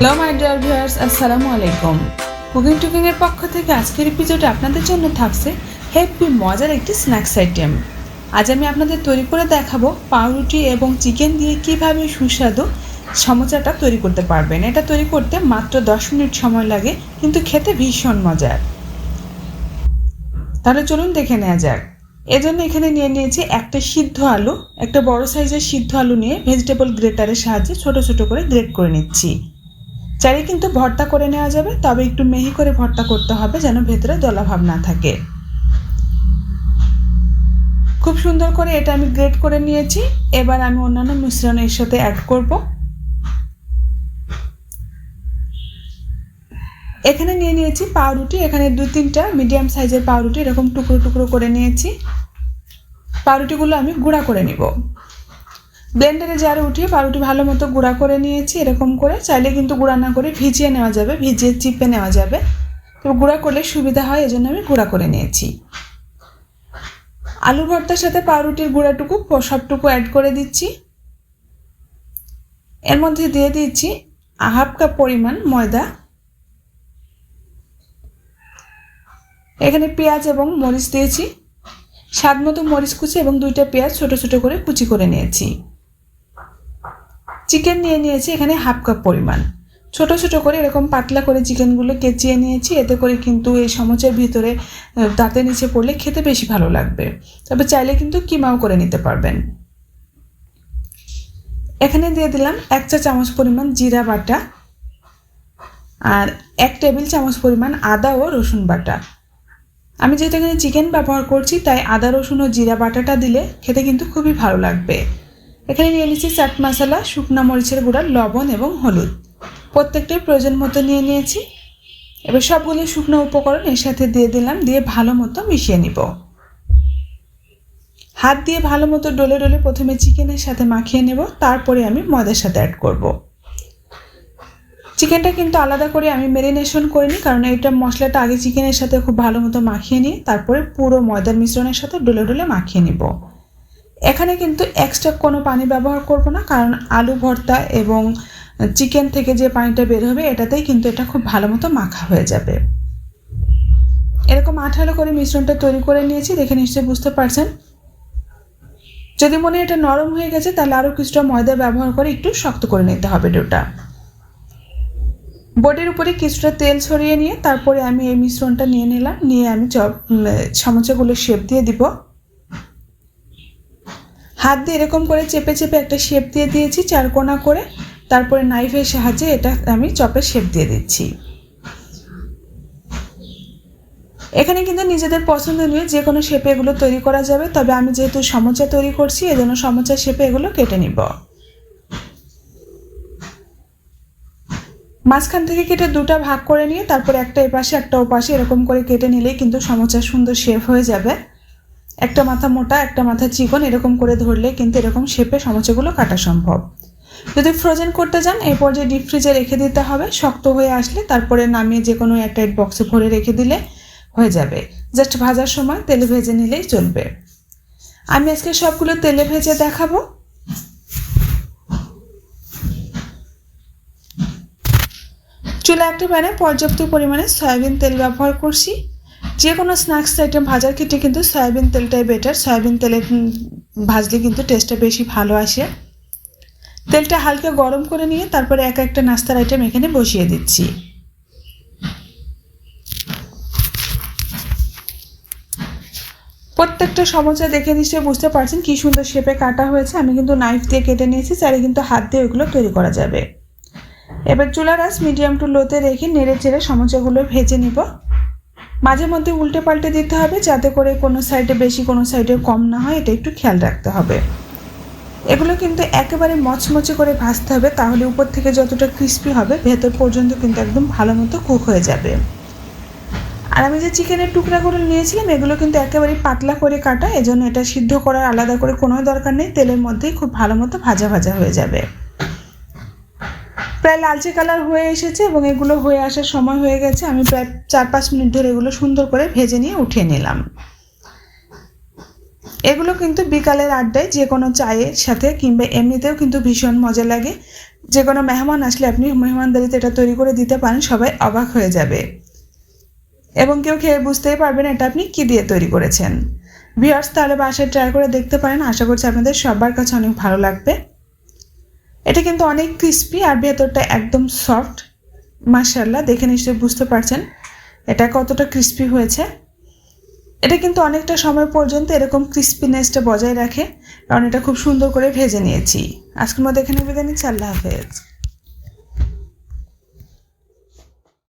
Hello my dear viewers, আসসালামু আলাইকুম। Cooking এর পক্ষ থেকে আজকের এপিসোডে আপনাদের জন্য থাকছে হেভি মজার একটি স্ন্যাক্স আইটেম। আজ আমি আপনাদের তৈরি করে দেখাবো পাউরুটি এবং চিকেন দিয়ে কিভাবে সুস্বাদু সমোসাটা তৈরি করতে পারবেন। এটা তৈরি করতে মাত্র 10 মিনিট সময় লাগে, কিন্তু খেতে ভীষণ মজার। তাহলে চলুন দেখে নেওয়া যাক। এজন্য এখানে নিয়ে নিয়েছি একটা সিদ্ধ আলু, একটা বড় সাইজের সিদ্ধ আলু নিয়ে ভেজিটেবল গ্রেটারের সাহায্যে ছোট ছোট করে গ্রেট করে নিচ্ছি। চাইলে কিন্তু ভর্তা করে নেওয়া যাবে, তবে একটু মিহি করে ভর্তা করতে হবে যেন ভেতরে দলাভাব না থাকে। খুব সুন্দর করে এটা আমি গ্রেট করে নিয়েছি। এবার আমি অন্যান্য মিশ্রণ এর সাথে অ্যাড করব। এখানে নিয়ে নিয়েছি পাউরুটি, এখানে 2-3টা মিডিয়াম সাইজের পাউরুটি এরকম টুকরো টুকরো করে নিয়েছি। পাউরুটিগুলো আমি গুঁড়া করে নিব। ব্লেন্ডারে জারে উঠিয়ে পাউরুটি ভালো মতো গুঁড়া করে নিয়েছি এরকম করে। চাইলে কিন্তু গুঁড়া না করে ভিজিয়ে নেওয়া যাবে, ভিজিয়ে চিপে নেওয়া যাবে, তো গুঁড়া করলে সুবিধা হয়, এজন্য আমি গুঁড়া করে নিয়েছি। আলু ভর্তার সাথে পাউরুটির গুঁড়াটুকু সবটুকু অ্যাড করে দিচ্ছি। এর মধ্যে দিয়ে দিচ্ছি 1/2 কাপ পরিমাণ ময়দা। এখানে পেঁয়াজ এবং মরিচ দিয়েছি, স্বাদ মতো মরিচ কুচি এবং 2টা পেঁয়াজ ছোট ছোট করে কুচি করে নিয়েছি। চিকেন নিয়ে নিয়েছি এখানে 1/2 কাপ পরিমাণ, ছোট ছোট করে এরকম পাতলা করে চিকেনগুলো কেচিয়ে নিয়েছি। এতে করে কিন্তু এই সমোসার ভিতরে দাঁতের নিচে পড়লে খেতে বেশি ভালো লাগবে, তবে চাইলে কিন্তু কিমাও করে নিতে পারবেন। এখানে দিয়ে দিলাম 1 চা চামচ পরিমাণ জিরা বাটা আর 1 টেবিল চামচ পরিমাণ আদা ও রসুন বাটা। আমি যেহেতু এখানে চিকেন ব্যবহার করছি, তাই আদা রসুন ও জিরা বাটাটা দিলে খেতে কিন্তু খুবই ভালো লাগবে। এখানে নিয়ে নিয়েছি চাট মশলা, শুকনো মরিচের গুঁড়া, লবণ এবং হলুদ, প্রত্যেকটাই প্রয়োজন মতো নিয়ে নিয়েছি। এবার সবগুলো শুকনো উপকরণ এর সাথে দিয়ে দিলাম, দিয়ে ভালো মতো মিশিয়ে নিব। হাত দিয়ে ভালো মতো ডলে ডলে প্রথমে চিকেনের সাথে মাখিয়ে নেব, তারপরে আমি ময়দার সাথে অ্যাড করব। চিকেনটা কিন্তু আলাদা করে আমি ম্যারিনেশন করিনি, কারণ এটা মশলাটা আগে চিকেনের সাথে খুব ভালো মতো মাখিয়ে নিই, তারপরে পুরো ময়দার মিশ্রণের সাথে ডলে ডলে মাখিয়ে নিব। এখানে কিন্তু এক্সট্রা কোনো পানি ব্যবহার করব না, কারণ আলু ভর্তা এবং চিকেন থেকে যে পানিটা বের হবে এটাতেই কিন্তু এটা খুব ভালো মতো মাখা হয়ে যাবে। এরকম আঠালো করে মিশ্রণটা তৈরি করে নিয়েছি, দেখে নিশ্চয়ই বুঝতে পারছেন। যদি মনে হয় এটা নরম হয়ে গেছে, তাহলে আরও কিছুটা ময়দা ব্যবহার করে একটু শক্ত করে নিতে হবে ডোটা। বোর্ডের উপরে কিছুটা তেল ছড়িয়ে নিয়ে তারপরে আমি এই মিশ্রণটা নিয়ে নিলাম, নিয়ে আমি সমোসাগুলো শেপ দিয়ে দিব। হাত দিয়ে এরকম করে চেপে চেপে একটা শেপ দিয়ে দিয়েছি 4 কোণা করে, তারপরে নাইফের সাহায্যে এটা আমি চপের শেপ দিয়ে দিচ্ছি। এখানে কিন্তু নিজেদের পছন্দ নিয়ে যে কোনো শেপে এগুলো তৈরি করা যাবে, তবে আমি যেহেতু সমোসা তৈরি করছি এজন্য সমোসা শেপে এগুলো কেটে নিব। মাঝখান থেকে কেটে 2টা ভাগ করে নিয়ে তারপরে একটা এপাশে একটা ওপাশে এরকম করে কেটে নিলেই কিন্তু সমোসার সুন্দর শেপ হয়ে যাবে। একটা মাথা মোটা একটা মাথা চিকন এরকম করে ধরলে কিন্তু এরকম শেপে সমোসাগুলো কাটা সম্ভব। যদি ফ্রোজেন করতে চান এই পর্যায়ে ডিপ ফ্রিজে রেখে দিতে হবে। শক্ত হয়ে আসলে তারপরে নামিয়ে যে কোনো এয়ারটাইট বক্সে ভরে রেখে দিলে হয়ে যাবে। জাস্ট ভাজার সময় তেলে ভেজে নিলেই চলবে। আমি আজকে সবগুলো তেলে ভেজে দেখাবো। চুলা একটা প্যানে পর্যাপ্ত পরিমাণে সয়াবিন তেল ব্যবহার করছি। যে কোনো স্ন্যাক্স আইটেম ভাজার ক্ষেত্রে কিন্তু সয়াবিন তেলটাই বেটার। সয়াবিন তেলে ভাজলে কিন্তু টেস্টটা বেশি ভালো আসে। তেলটা হালকা গরম করে নিয়ে তারপরে এক একটা নাস্তার আইটেম এখানে বসিয়ে দিচ্ছি। প্রত্যেকটা সমোসা দেখে নিশ্চয়ই বুঝতে পারছেন কি সুন্দর শেপে কাটা হয়েছে। আমি কিন্তু নাইফ দিয়ে কেটে নিয়েছি, চাইলে কিন্তু হাত দিয়ে ওগুলো তৈরি করা যাবে। এবার চুলার আঁচ মিডিয়াম টু লোতে রেখে নেড়ে চেড়ে সমোসাগুলো ভেজে নিব। মাঝে মধ্যে উল্টে পাল্টে দিতে হবে, যাতে করে কোনো সাইডে বেশি কোনো সাইডে কম না হয়, এটা একটু খেয়াল রাখতে হবে। এগুলো কিন্তু একেবারে মচমচে করে ভাজতে হবে, তাহলে উপর থেকে যতটা ক্রিস্পি হবে ভেতর পর্যন্ত কিন্তু একদম ভালো মতো কুক হয়ে যাবে। আর আমি যে চিকেনের টুকরাগুলো নিয়েছিলাম এগুলো কিন্তু একেবারে পাতলা করে কাটা, এজন্য এটা সিদ্ধ করার আলাদা করে কোনো দরকার নেই। তেলের মধ্যেই খুব ভালো মতো ভাজা ভাজা হয়ে যাবে। প্রায় লালচে কালার হয়ে এসেছে এবং এগুলো হয়ে আসার সময় হয়ে গেছে। আমি প্রায় 4-5 মিনিট ধরে এগুলো সুন্দর করে ভেজে নিয়ে উঠিয়ে নিলাম। এগুলো কিন্তু বিকালের আড্ডায় যে কোনো চায়ের সাথে কিংবা এমনিতেও কিন্তু ভীষণ মজা লাগে। যে কোনো মেহমান আসলে আপনি মেহমানদারিতে এটা তৈরি করে দিতে পারেন, সবাই অবাক হয়ে যাবে এবং কেউ খেয়ে বুঝতেই পারবেন এটা আপনি কী দিয়ে তৈরি করেছেন। ভিউয়ার্স, তাহলে বাসায় ট্রাই করে দেখতে পারেন। আশা করছি আপনাদের সবার কাছে অনেক ভালো লাগবে। এটা কিন্তু অনেক ক্রিস্পি আর ভেতরটা একদম সফট। মাশাআল্লাহ, দেখে নিশ্চয়ই বুঝতে পারছেন এটা কতটা ক্রিস্পি হয়েছে। এটা কিন্তু অনেকটা সময় পর্যন্ত এরকম ক্রিস্পিনেসটা বজায় রাখে, কারণ এটা খুব সুন্দর করে ভেজে নিয়েছি। আজকের মধ্যে এখানে বিদায় নিচ্ছি। আল্লাহ হাফেজ।